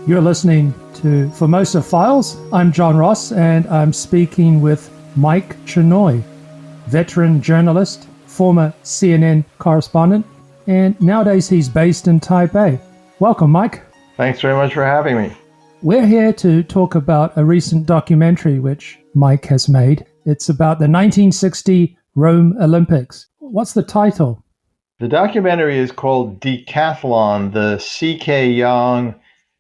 You're listening to Formosa Files. I'm John Ross, and I'm speaking with Mike Chinoy, veteran journalist, former CNN correspondent, and nowadays he's based in Taipei. Welcome, Mike. Thanks very much for having me. We're here to talk about a recent documentary which Mike has made. It's about the 1960 Rome Olympics. What's the title? The documentary is called Decathlon, the C.K. Yang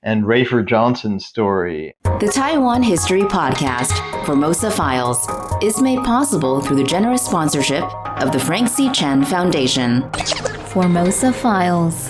and Rafer Johnson story. The Taiwan History Podcast, Formosa Files, is made possible through the generous sponsorship of the Frank C. Chen Foundation. Formosa Files.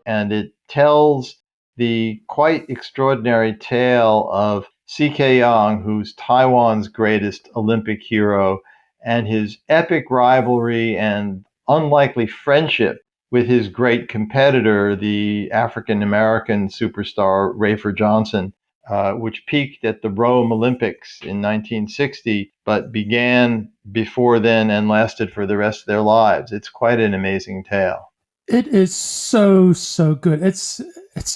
And it tells the quite extraordinary tale of C.K. Yang, who's Taiwan's greatest Olympic hero, and his epic rivalry and unlikely friendship with his great competitor, the African-American superstar Rafer Johnson, which peaked at the Rome Olympics in 1960, but began before then and lasted for the rest of their lives. It's quite an amazing tale. It is so good. It's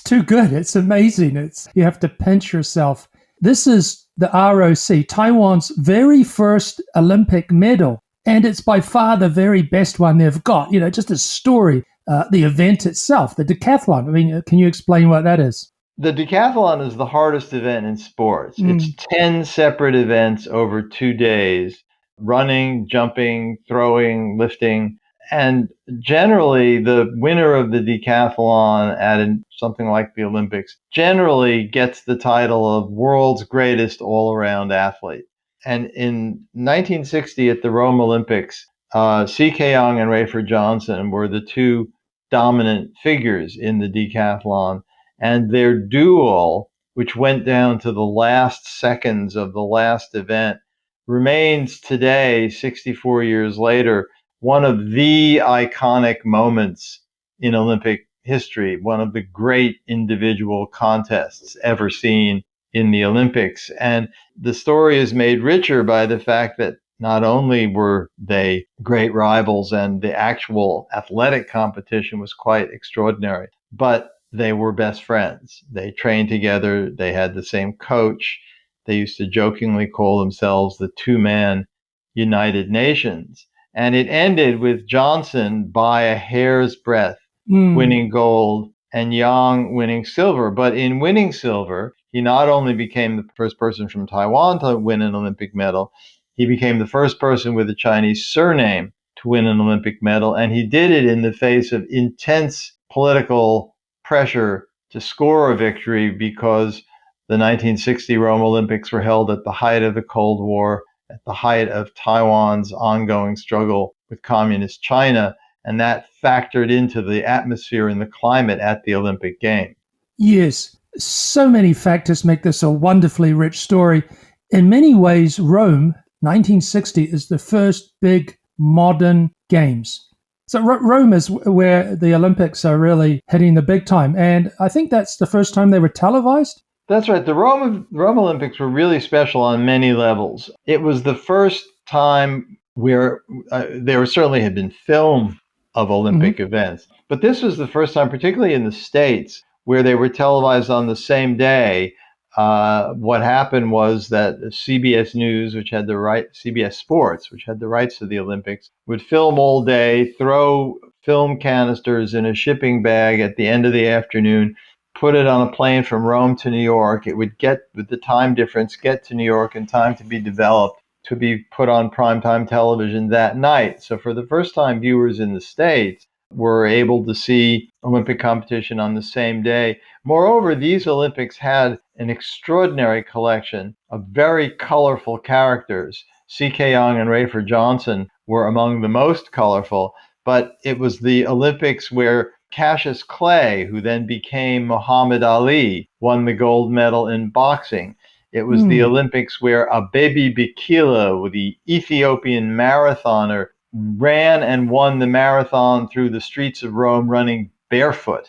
too good. It's amazing. You have to pinch yourself. This is the ROC, Taiwan's very first Olympic medal. And it's by far the very best one they've got. Just a story, the event itself, the decathlon. I mean, can you explain what that is? The decathlon is the hardest event in sports. It's 10 separate events over 2 days, running, jumping, throwing, lifting. And generally, the winner of the decathlon at something like the Olympics generally gets the title of world's greatest all-around athlete. And in 1960 at the Rome Olympics, C.K. Yang and Rafer Johnson were the two dominant figures in the decathlon. And their duel, which went down to the last seconds of the last event, remains today, 64 years later, one of the iconic moments in Olympic history, one of the great individual contests ever seen in the Olympics. And the story is made richer by the fact that not only were they great rivals and the actual athletic competition was quite extraordinary, but they were best friends. They trained together. They had the same coach. They used to jokingly call themselves the two-man United Nations. And it ended with Johnson by a hair's breadth winning gold and Yang winning silver. But in winning silver, he not only became the first person from Taiwan to win an Olympic medal, he became the first person with a Chinese surname to win an Olympic medal. And he did it in the face of intense political pressure to score a victory because the 1960 Rome Olympics were held at the height of the Cold War, at the height of Taiwan's ongoing struggle with communist China, and that factored into the atmosphere and the climate at the Olympic Games. Yes, so many factors make this a wonderfully rich story. In many ways, Rome, 1960, is the first big modern games. So Rome is where the Olympics are really hitting the big time, and I think that's the first time they were televised. That's right. The Rome Olympics were really special on many levels. It was the first time where there certainly had been film of Olympic events, but this was the first time, particularly in the States, where they were televised on the same day. What happened was that CBS News, CBS Sports, which had the rights to the Olympics, would film all day, throw film canisters in a shipping bag at the end of the afternoon, put it on a plane from Rome to New York. It would get, with the time difference, get to New York in time to be developed, to be put on primetime television that night. So for the first time, viewers in the States were able to see Olympic competition on the same day. Moreover, these Olympics had an extraordinary collection of very colorful characters. C.K. Yang and Rafer Johnson were among the most colorful, but it was the Olympics where Cassius Clay, who then became Muhammad Ali, won the gold medal in boxing. It was the Olympics where Abebe Bikila, the Ethiopian marathoner, ran and won the marathon through the streets of Rome running barefoot.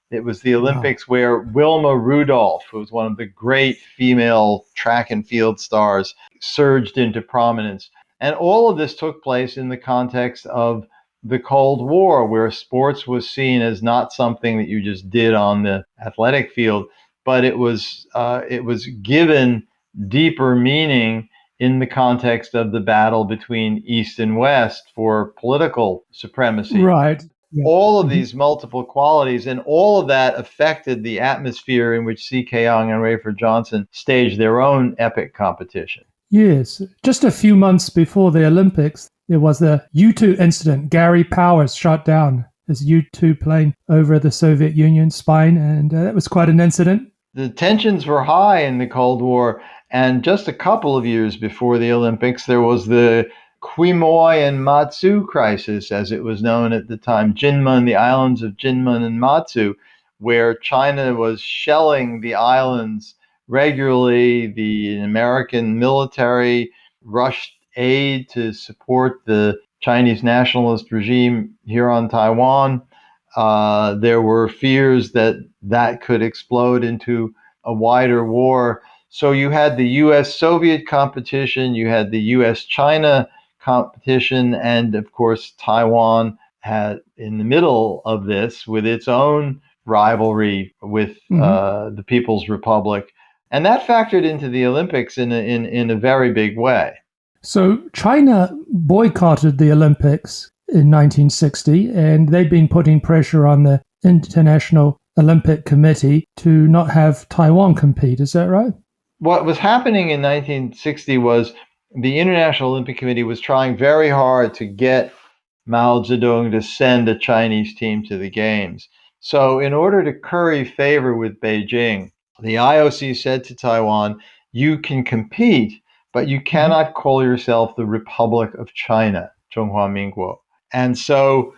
It was the Olympics where Wilma Rudolph, who was one of the great female track and field stars, surged into prominence. And all of this took place in the context of the Cold War, where sports was seen as not something that you just did on the athletic field, but it was given deeper meaning in the context of the battle between East and West for political supremacy. Right. Yeah. All of Mhm. these multiple qualities, and all of that affected the atmosphere in which C.K. Young and Rafer Johnson staged their own epic competition. Yes. Just a few months before the Olympics, there was the U-2 incident. Gary Powers shot down his U-2 plane over the Soviet Union spine, and that was quite an incident. The tensions were high in the Cold War, and just a couple of years before the Olympics, there was the Quemoy and Matsu crisis, as it was known at the time, Jinmun, the islands of Jinmun and Matsu, where China was shelling the islands regularly. The American military rushed aid to support the Chinese nationalist regime here on Taiwan. There were fears that that could explode into a wider war. So you had the US Soviet competition, you had the US China competition, and of course, Taiwan had in the middle of this with its own rivalry with Mhm. the People's Republic. And that factored into the Olympics in a very big way. So China boycotted the Olympics in 1960, and they'd been putting pressure on the International Olympic Committee to not have Taiwan compete. Is that right? What was happening in 1960 was the International Olympic Committee was trying very hard to get Mao Zedong to send a Chinese team to the Games. So, in order to curry favor with Beijing, the IOC said to Taiwan, you can compete, but you Mhm. cannot call yourself the Republic of China, Zhonghua Minguo. And so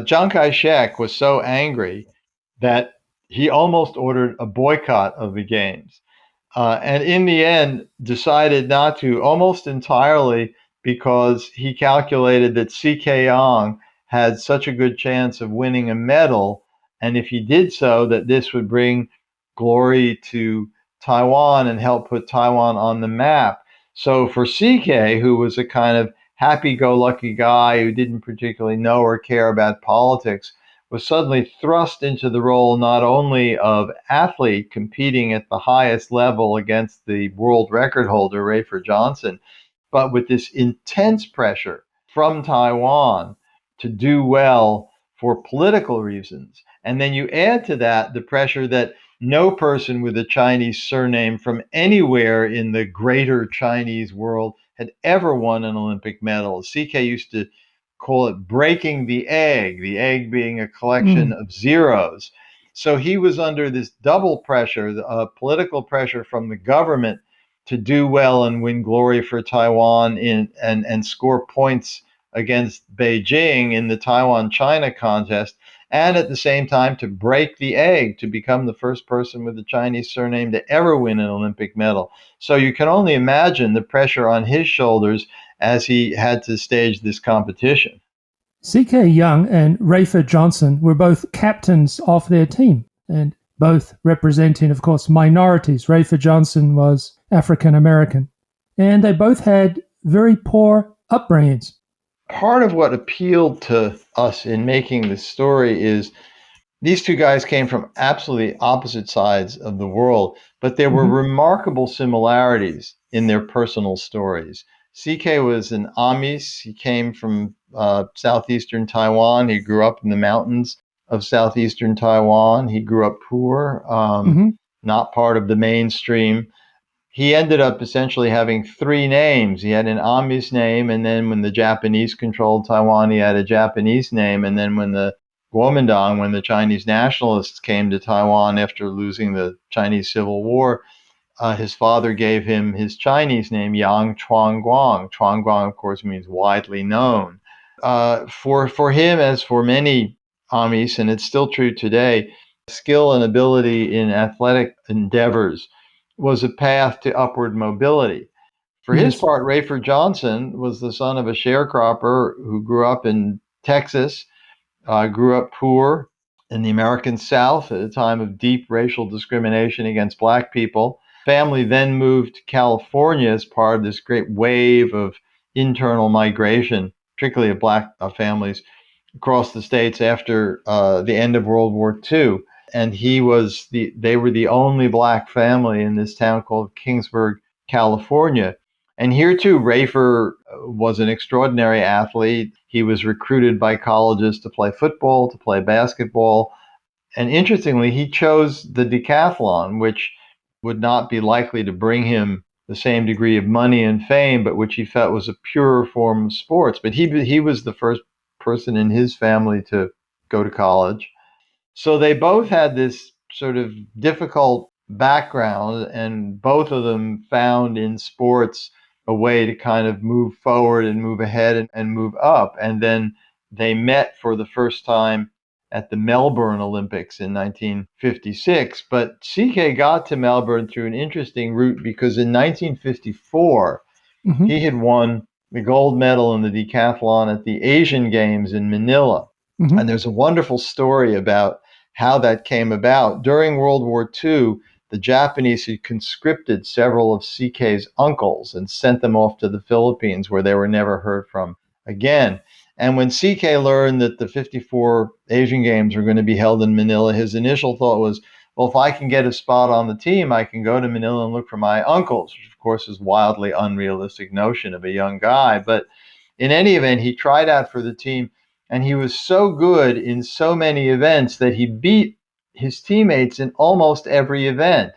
Chiang Kai shek was so angry that he almost ordered a boycott of the Games. And in the end, decided not to almost entirely because he calculated that CK Yang had such a good chance of winning a medal. And if he did so, that this would bring glory to Taiwan and help put Taiwan on the map. So for CK, who was a kind of happy go lucky guy who didn't particularly know or care about politics, was suddenly thrust into the role not only of athlete competing at the highest level against the world record holder, Rafer Johnson, but with this intense pressure from Taiwan to do well for political reasons. And then you add to that the pressure that no person with a Chinese surname from anywhere in the greater Chinese world had ever won an Olympic medal. CK used to call it breaking the egg being a collection Mm. of zeros. So he was under this double pressure, political pressure from the government to do well and win glory for Taiwan and score points against Beijing in the Taiwan China contest, and at the same time to break the egg to become the first person with a Chinese surname to ever win an Olympic medal. So you can only imagine the pressure on his shoulders as he had to stage this competition. CK Young and Rafer Johnson were both captains of their team, and both representing, of course, minorities. Rafer Johnson was African American, and they both had very poor upbringings. Part of what appealed to us in making this story is these two guys came from absolutely opposite sides of the world, but there were Mhm. remarkable similarities in their personal stories. CK was an Amis. He came from southeastern Taiwan. He grew up in the mountains of southeastern Taiwan. He grew up poor, Mhm. not part of the mainstream. He ended up essentially having three names. He had an Amis name, and then when the Japanese controlled Taiwan, he had a Japanese name, and then when the Kuomintang, when the Chinese nationalists came to Taiwan after losing the Chinese Civil War, his father gave him his Chinese name, Yang Chuangguang. Chuangguang, of course, means widely known. For him, as for many Amis, and it's still true today, skill and ability in athletic endeavors was a path to upward mobility. For his Yes. part, Rafer Johnson was the son of a sharecropper who grew up in Texas, grew up poor in the American South at a time of deep racial discrimination against black people. Family then moved to California as part of this great wave of internal migration, particularly of black families across the States after the end of World War II. And they were the only black family in this town called Kingsburg, California. And here too, Rafer was an extraordinary athlete. He was recruited by colleges to play football, to play basketball. And interestingly, he chose the decathlon, which would not be likely to bring him the same degree of money and fame, but which he felt was a purer form of sports. But he was the first person in his family to go to college. So they both had this sort of difficult background, and both of them found in sports a way to kind of move forward and move ahead and move up. And then they met for the first time at the Melbourne Olympics in 1956. But CK got to Melbourne through an interesting route because in 1954, he had won the gold medal in the decathlon at the Asian Games in Manila. And there's a wonderful story about how that came about. During World War II, the Japanese had conscripted several of CK's uncles and sent them off to the Philippines, where they were never heard from again. And when CK learned that the 54 Asian Games were going to be held in Manila, his initial thought was, well, if I can get a spot on the team, I can go to Manila and look for my uncles, which of course is wildly unrealistic notion of a young guy. But in any event, he tried out for the team, and he was so good in so many events that he beat his teammates in almost every event.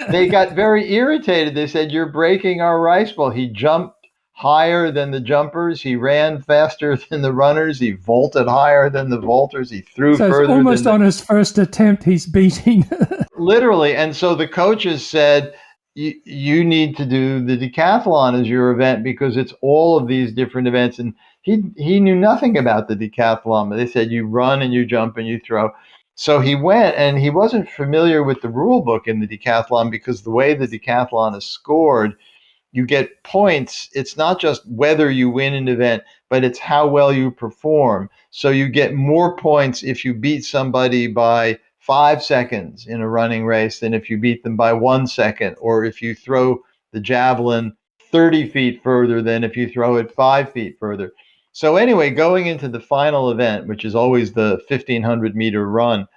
They got very irritated. They said, "You're breaking our rice bowl." He jumped higher than the jumpers. He ran faster than the runners. He vaulted higher than the vaulters. He threw So it's further almost than on his first attempt, he's beating. literally. And so the coaches said, you need to do the decathlon as your event because it's all of these different events. And he knew nothing about the decathlon, but they said you run and you jump and you throw. So he went, and he wasn't familiar with the rule book in the decathlon because the way the decathlon is scored, you get points. It's not just whether you win an event, but it's how well you perform. So you get more points if you beat somebody by 5 seconds in a running race than if you beat them by 1 second, or if you throw the javelin 30 feet further than if you throw it 5 feet further. So anyway, going into the final event, which is always the 1,500-meter run,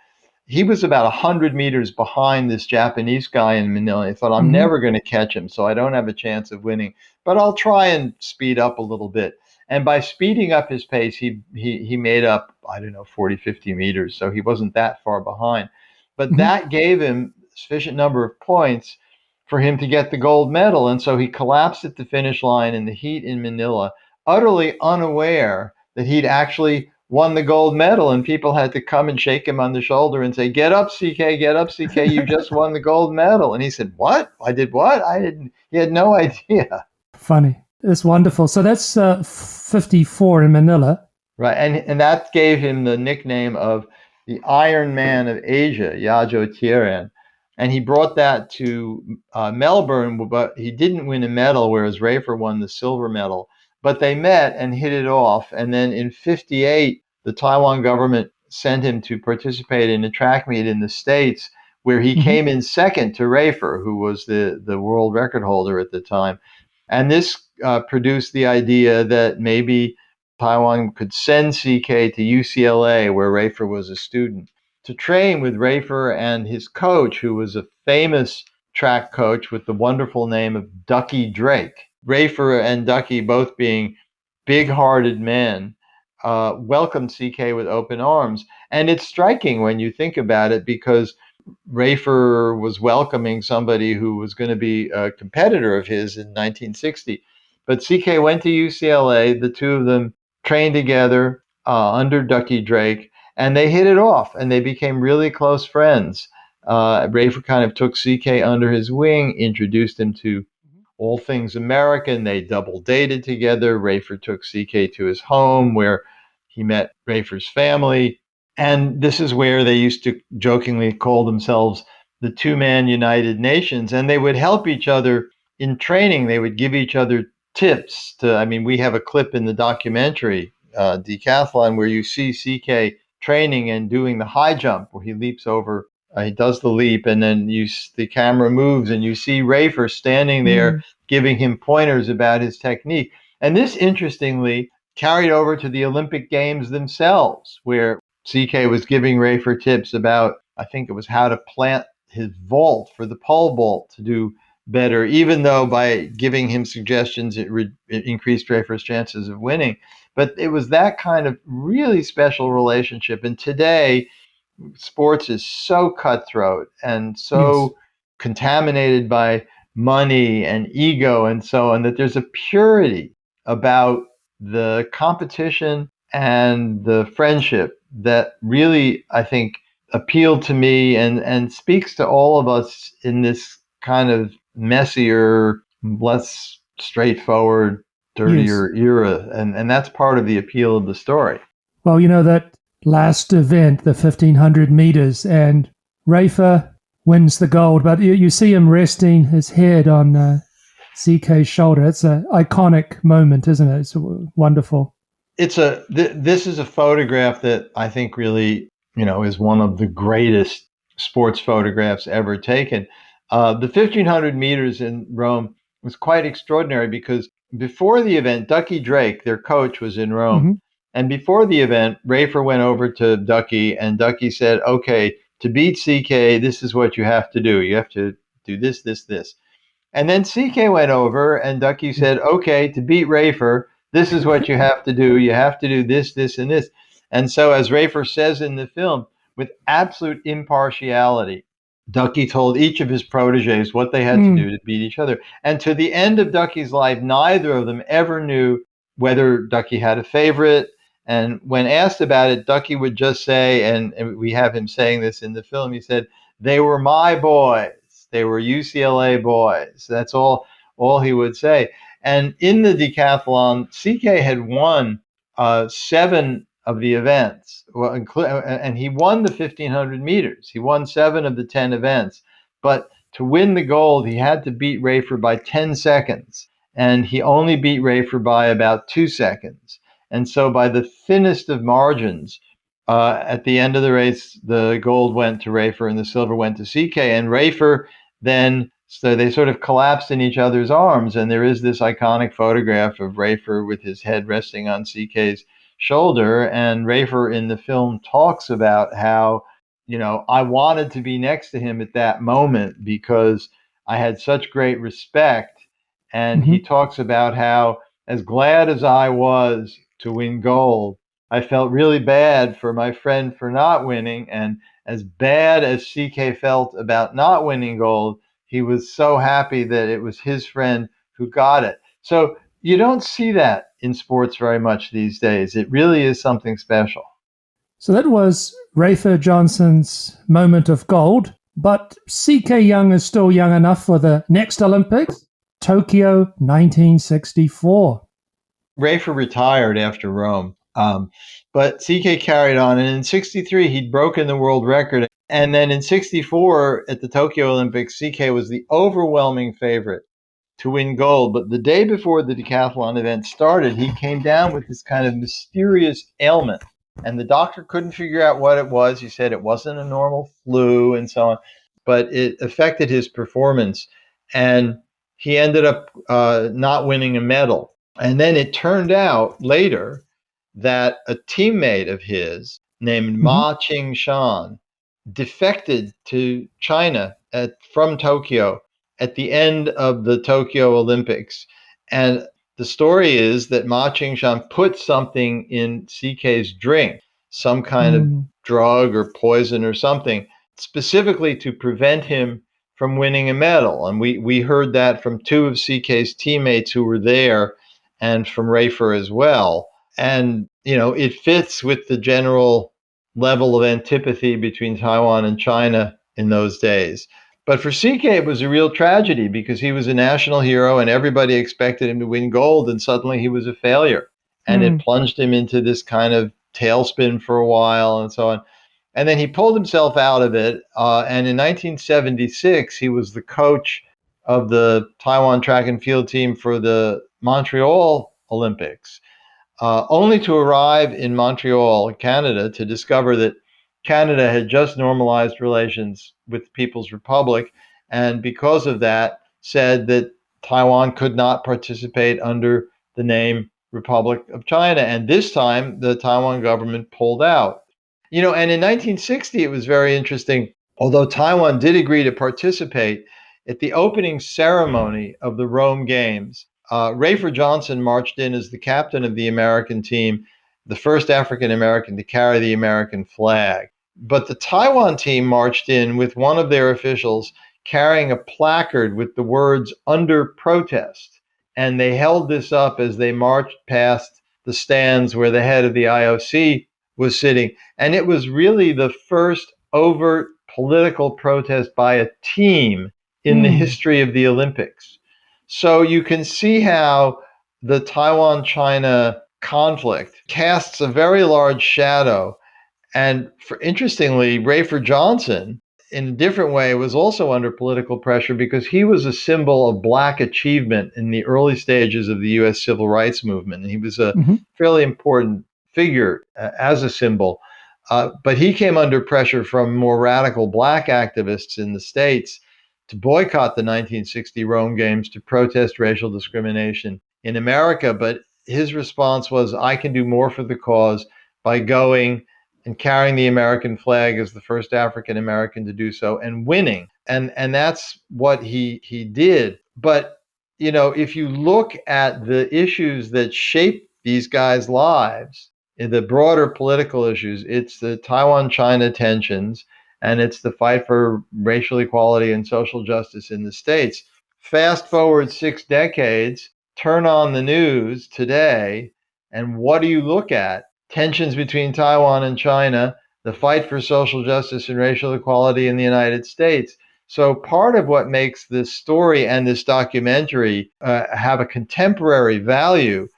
he was about 100 meters behind this Japanese guy in Manila. He thought, I'm never going to catch him, so I don't have a chance of winning, but I'll try and speed up a little bit. And by speeding up his pace, he made up, I don't know, 40, 50 meters. So he wasn't that far behind. But that gave him a sufficient number of points for him to get the gold medal. And so he collapsed at the finish line in the heat in Manila, utterly unaware that he'd actually won the gold medal, and people had to come and shake him on the shoulder and say, "Get up, CK, get up, CK, you just won the gold medal." And he said, "What? I did what? I didn't." He had no idea. Funny. It's wonderful. So that's 54 in Manila. Right, and that gave him the nickname of the Iron Man of Asia, Yajo Tieren. And he brought that to Melbourne, but he didn't win a medal, whereas Rafer won the silver medal. But they met and hit it off. And then in 58, the Taiwan government sent him to participate in a track meet in the States, where he came in second to Rafer, who was the world record holder at the time. And this produced the idea that maybe Taiwan could send CK to UCLA, where Rafer was a student, to train with Rafer and his coach, who was a famous track coach with the wonderful name of Ducky Drake. Rafer and Ducky, both being big-hearted men, welcomed CK with open arms. And it's striking when you think about it, because Rafer was welcoming somebody who was going to be a competitor of his in 1960. But CK went to UCLA. The two of them trained together under Ducky Drake, and they hit it off, and they became really close friends. Rafer kind of took CK under his wing, introduced him to all things American. They double dated together. Rafer took CK to his home, where he met Rafer's family. And this is where they used to jokingly call themselves the two-man United Nations. And they would help each other in training. They would give each other tips. We have a clip in the documentary, Decathlon, where you see CK training and doing the high jump, where he leaps over. He does the leap, and then the camera moves, and you see Rafer standing there giving him pointers about his technique. And this, interestingly, carried over to the Olympic Games themselves, where CK was giving Rafer tips about, I think it was how to plant his vault for the pole vault to do better, even though by giving him suggestions, it increased Rafer's chances of winning. But it was that kind of really special relationship. And today, sports is so cutthroat and Yes. so contaminated by money and ego and so on, that there's a purity about the competition and the friendship that really, I think, appealed to me and speaks to all of us in this kind of messier, less straightforward, Yes. dirtier era. And that's part of the appeal of the story. Well, that last event, the 1500 meters, and Rafer wins the gold, but you see him resting his head on CK's shoulder. It's an iconic moment, isn't it? It's wonderful. This is a photograph that I think really, is one of the greatest sports photographs ever taken. The 1500 meters in Rome was quite extraordinary because before the event, Ducky Drake, their coach, was in Rome. Hmm. And before the event, Rafer went over to Ducky, and Ducky said, okay, to beat CK, this is what you have to do. You have to do this, this, this. And then CK went over, and Ducky said, okay, to beat Rafer, this is what you have to do. You have to do this, this, and this. And so, as Rafer says in the film, with absolute impartiality, Ducky told each of his proteges what they had to do to beat each other. And to the end of Ducky's life, neither of them ever knew whether Ducky had a favorite. And when asked about it, Ducky would just say, and we have him saying this in the film, he said, they were my boys. They were UCLA boys. That's all he would say. And in the decathlon, CK had won 7 of the events, and he won the 1500 meters. He won 7 of the 10 events. But to win the gold, he had to beat Rafer by 10 seconds. And he only beat Rafer by about 2 seconds. And so by the thinnest of margins, at the end of the race, the gold went to Rafer and the silver went to CK. And Rafer then, so they sort of collapsed in each other's arms. And there is this iconic photograph of Rafer with his head resting on CK's shoulder. And Rafer in the film talks about how, I wanted to be next to him at that moment because I had such great respect. And he Hmm. talks about how, as glad as I was to win gold, I felt really bad for my friend for not winning. And as bad as CK felt about not winning gold, he was so happy that it was his friend who got it. So you don't see that in sports very much these days. It really is something special. So that was Rafer Johnson's moment of gold. But CK Young is still young enough for the next Olympics, Tokyo 1964. Rafer retired after Rome, but CK carried on. And in 63, he'd broken the world record. And then in 64, at the Tokyo Olympics, CK was the overwhelming favorite to win gold. But the day before the decathlon event started, he came down with this kind of mysterious ailment. And the doctor couldn't figure out what it was. He said it wasn't a normal flu and so on, but it affected his performance. And he ended up not winning a medal. And then it turned out later that a teammate of his named Hmm. Ma Ching-shan defected to China from Tokyo at the end of the Tokyo Olympics. And the story is that Ma Ching-shan put something in CK's drink, some kind of Mm. drug or poison or something, specifically to prevent him from winning a medal. And we heard that from 2 of CK's teammates who were there and from Rafer as well. And, it fits with the general level of antipathy between Taiwan and China in those days. But for CK, it was a real tragedy because he was a national hero and everybody expected him to win gold, and suddenly he was a failure. And it Mm. plunged him into this kind of tailspin for a while and so on. And then he pulled himself out of it. And in 1976, he was the coach of the Taiwan track and field team for the Montreal Olympics, only to arrive in Montreal, Canada, to discover that Canada had just normalized relations with the People's Republic, and because of that, said that Taiwan could not participate under the name Republic of China. And this time, the Taiwan government pulled out. And in 1960, it was very interesting. Although Taiwan did agree to participate at the opening ceremony of the Rome Games, Rafer Johnson marched in as the captain of the American team, the first African American to carry the American flag. But the Taiwan team marched in with one of their officials carrying a placard with the words "under protest." And they held this up as they marched past the stands where the head of the IOC was sitting. And it was really the first overt political protest by a team in the history of the Olympics. So you can see how the Taiwan-China conflict casts a very large shadow. And interestingly, Rafer Johnson, in a different way, was also under political pressure because he was a symbol of Black achievement in the early stages of the U.S. civil rights movement. And he was a fairly important figure as a symbol. But he came under pressure from more radical Black activists in the States to boycott the 1960 Rome Games to protest racial discrimination in America. But his response was, I can do more for the cause by going and carrying the American flag as the first African American to do so and winning. And that's what he did. But, if you look at the issues that shape these guys' lives, the broader political issues, it's the Taiwan-China tensions, and it's the fight for racial equality and social justice in the States. Fast forward 6 decades, turn on the news today, and what do you look at? Tensions between Taiwan and China, the fight for social justice and racial equality in the United States. So part of what makes this story and this documentary have a contemporary value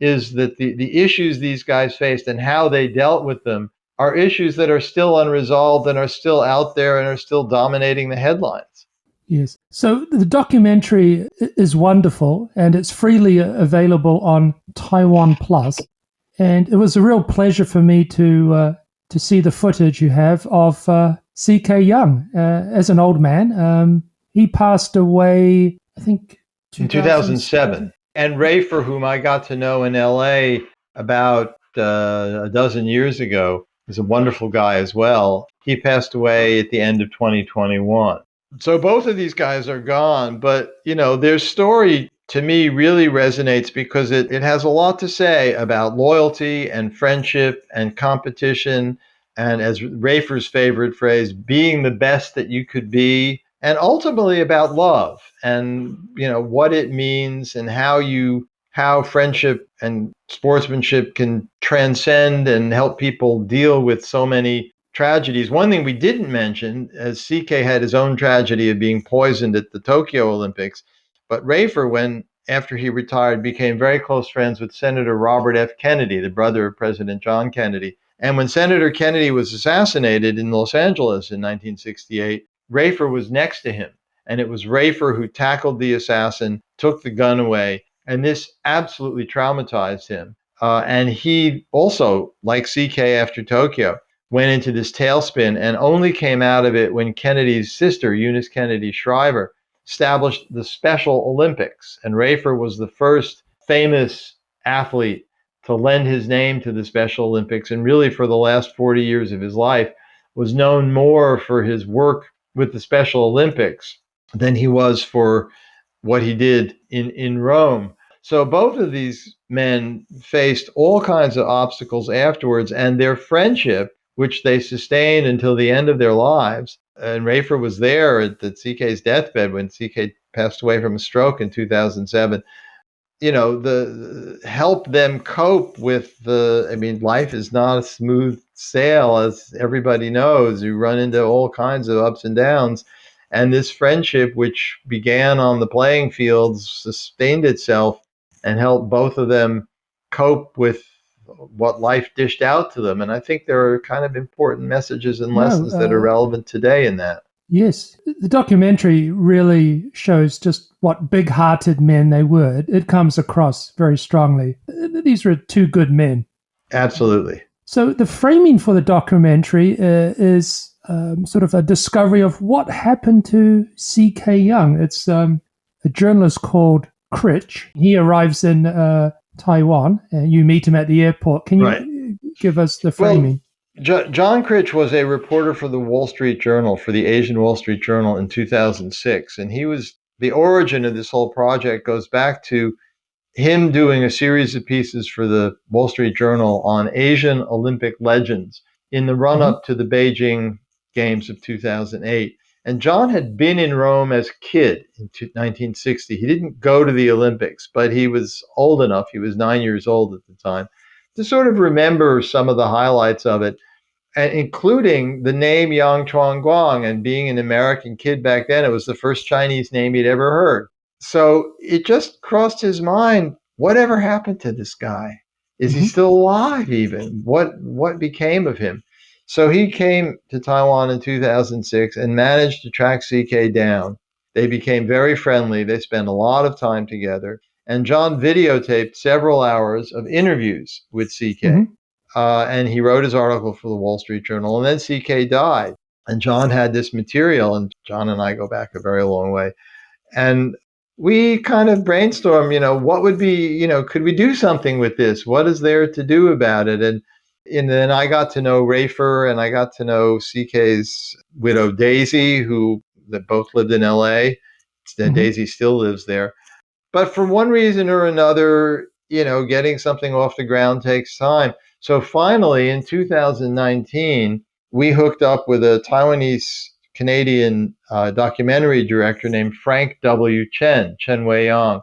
is that the issues these guys faced and how they dealt with them are issues that are still unresolved and are still out there and are still dominating the headlines. Yes. So the documentary is wonderful and it's freely available on Taiwan Plus. And it was a real pleasure for me to see the footage you have of C.K. Young as an old man. He passed away, I think, in 2007. And Rafer, whom I got to know in L.A. about a dozen years ago, is a wonderful guy as well. He passed away at the end of 2021. So both of these guys are gone, but their story to me really resonates because it has a lot to say about loyalty and friendship and competition, and as Rafer's favorite phrase, being the best that you could be, and ultimately about love and what it means and how friendship and sportsmanship can transcend and help people deal with so many tragedies. One thing we didn't mention, as CK had his own tragedy of being poisoned at the Tokyo Olympics, but Rafer, after he retired, became very close friends with Senator Robert F. Kennedy, the brother of President John Kennedy. And when Senator Kennedy was assassinated in Los Angeles in 1968, Rafer was next to him. And it was Rafer who tackled the assassin, took the gun away, and this absolutely traumatized him. And he also, like CK after Tokyo, went into this tailspin and only came out of it when Kennedy's sister, Eunice Kennedy Shriver, established the Special Olympics. And Rafer was the first famous athlete to lend his name to the Special Olympics, and really for the last 40 years of his life was known more for his work with the Special Olympics than he was for what he did in Rome. So both of these men faced all kinds of obstacles afterwards, and their friendship, which they sustained until the end of their lives. And Rafer was there at the CK's deathbed when CK passed away from a stroke in 2007. The help them cope with life is not a smooth sail, as everybody knows. You run into all kinds of ups and downs. And this friendship, which began on the playing fields, sustained itself and helped both of them cope with what life dished out to them. And I think there are kind of important messages and lessons that are relevant today in that. Yes. The documentary really shows just what big-hearted men they were. It comes across very strongly. These were two good men. Absolutely. So the framing for the documentary is sort of a discovery of what happened to C.K. Young. It's a journalist called Critch. He arrives in Taiwan, and you meet him at the airport. Can Right. you give us the Well, framing? John Critch was a reporter for the Wall Street Journal, for the Asian Wall Street Journal in 2006. And he was the origin of this whole project goes back to him doing a series of pieces for the Wall Street Journal on Asian Olympic legends in the run up to the Beijing Games of 2008. And John had been in Rome as a kid in 1960. He didn't go to the Olympics, but he was old enough, he was 9 years old at the time, to sort of remember some of the highlights of it, and including the name Yang Chuang Guang. And being an American kid back then, it was the first Chinese name he'd ever heard. So it just crossed his mind, whatever happened to this guy? Is he still alive even? What became of him? So he came to Taiwan in 2006 and managed to track CK down. They became very friendly. They spent a lot of time together. And John videotaped several hours of interviews with CK. And he wrote his article for the Wall Street Journal. And then CK died. And John had this material, and John and I go back a very long way. And we kind of brainstormed, what would be, could we do something with this? What is there to do about it? And then I got to know Rafer, and I got to know CK's widow, Daisy, who that both lived in LA. Daisy still lives there. But for one reason or another, getting something off the ground takes time. So finally, in 2019, we hooked up with a Taiwanese Canadian documentary director named Frank W. Chen Wei Yang.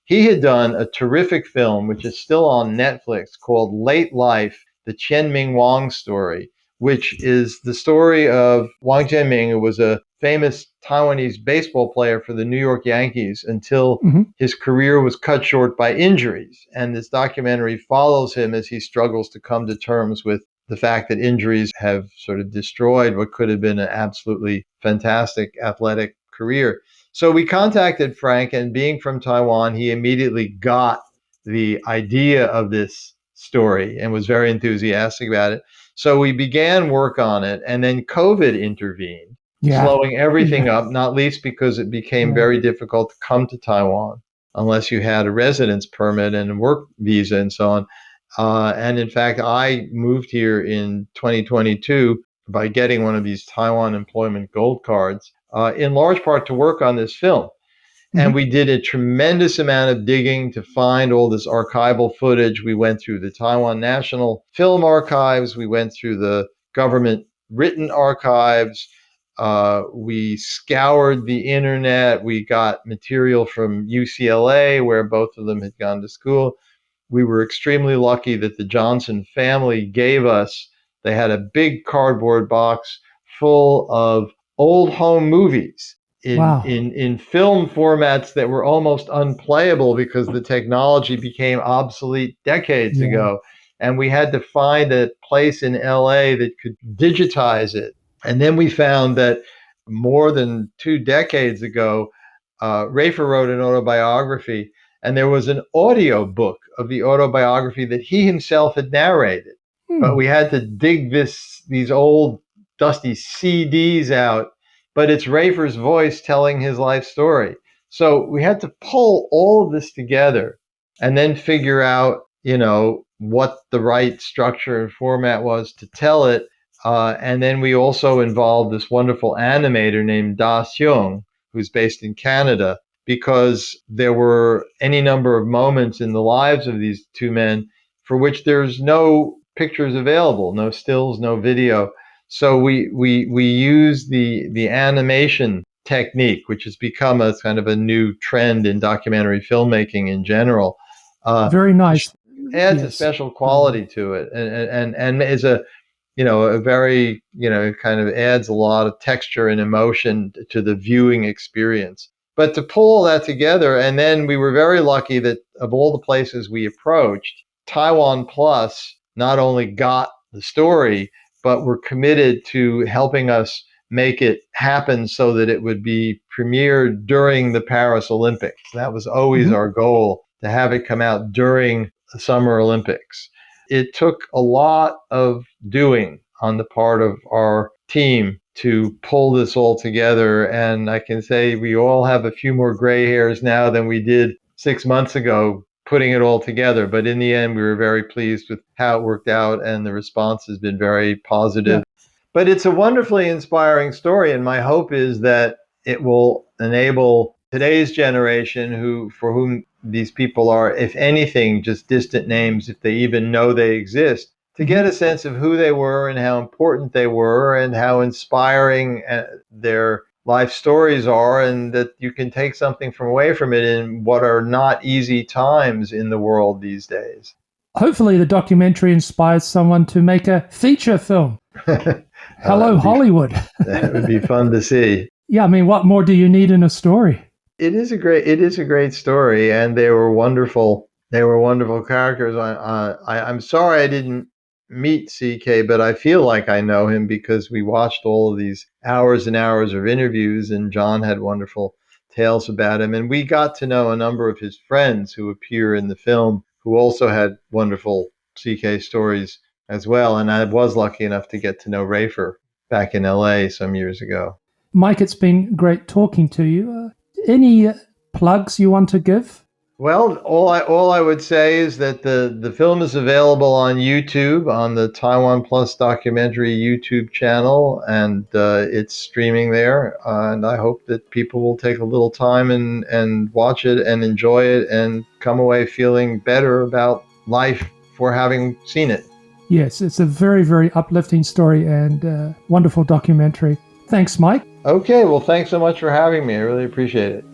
He had done a terrific film, which is still on Netflix, called Late Life, the Qianming Wang story, which is the story of Wang Qianming, who was a famous Taiwanese baseball player for the New York Yankees until his career was cut short by injuries. And this documentary follows him as he struggles to come to terms with the fact that injuries have sort of destroyed what could have been an absolutely fantastic athletic career. So we contacted Frank, and being from Taiwan, he immediately got the idea of this story and was very enthusiastic about it. So we began work on it, and then COVID intervened, slowing everything up, not least because it became very difficult to come to Taiwan unless you had a residence permit and a work visa and so on. And in fact, I moved here in 2022 by getting one of these Taiwan Employment Gold Cards, in large part to work on this film. And we did a tremendous amount of digging to find all this archival footage. We went through the Taiwan National Film Archives. We went through the government written archives. We scoured the internet. We got material from UCLA, where both of them had gone to school. We were extremely lucky that the Johnson family gave us, they had a big cardboard box full of old home movies in film formats that were almost unplayable because the technology became obsolete decades ago. And we had to find a place in LA that could digitize it. And then we found that more than 2 decades ago, Rafer wrote an autobiography, and there was an audio book of the autobiography that he himself had narrated. But we had to dig these old dusty CDs out, but it's Rafer's voice telling his life story. So we had to pull all of this together and then figure out, what the right structure and format was to tell it. And then we also involved this wonderful animator named Da Seung, who's based in Canada, because there were any number of moments in the lives of these two men for which there's no pictures available, no stills, no video. So we use the animation technique, which has become a kind of a new trend in documentary filmmaking in general. Very nice. Adds a special quality to it, and is a very, kind of adds a lot of texture and emotion to the viewing experience. But to pull all that together, and then we were very lucky that of all the places we approached, Taiwan Plus not only got the story, but were committed to helping us make it happen so that it would be premiered during the Paris Olympics. That was always our goal, to have it come out during the Summer Olympics. It took a lot of doing on the part of our team to pull this all together. And I can say we all have a few more gray hairs now than we did 6 months ago, putting it all together. But in the end, we were very pleased with how it worked out, and the response has been very positive. But it's a wonderfully inspiring story, and my hope is that it will enable today's generation, for whom these people are, if anything, just distant names, if they even know they exist, to get a sense of who they were and how important they were and how inspiring their life stories are, and that you can take something away from it in what are not easy times in the world these days. Hopefully the documentary inspires someone to make a feature film. Hello, Hollywood. That would be fun to see. Yeah, I mean, what more do you need in a story? It is a great story, and they were wonderful. They were wonderful characters. I'm sorry I didn't meet CK, but I feel like I know him because we watched all of these hours and hours of interviews, and John had wonderful tales about him. And we got to know a number of his friends who appear in the film who also had wonderful CK stories as well. And I was lucky enough to get to know Rafer back in LA some years ago. Mike, it's been great talking to you. Any plugs you want to give? Well, all I would say is that the film is available on YouTube, on the Taiwan Plus documentary YouTube channel, and it's streaming there. And I hope that people will take a little time and watch it and enjoy it and come away feeling better about life for having seen it. Yes, it's a very, very uplifting story and wonderful documentary. Thanks, Mike. Okay, well, thanks so much for having me. I really appreciate it.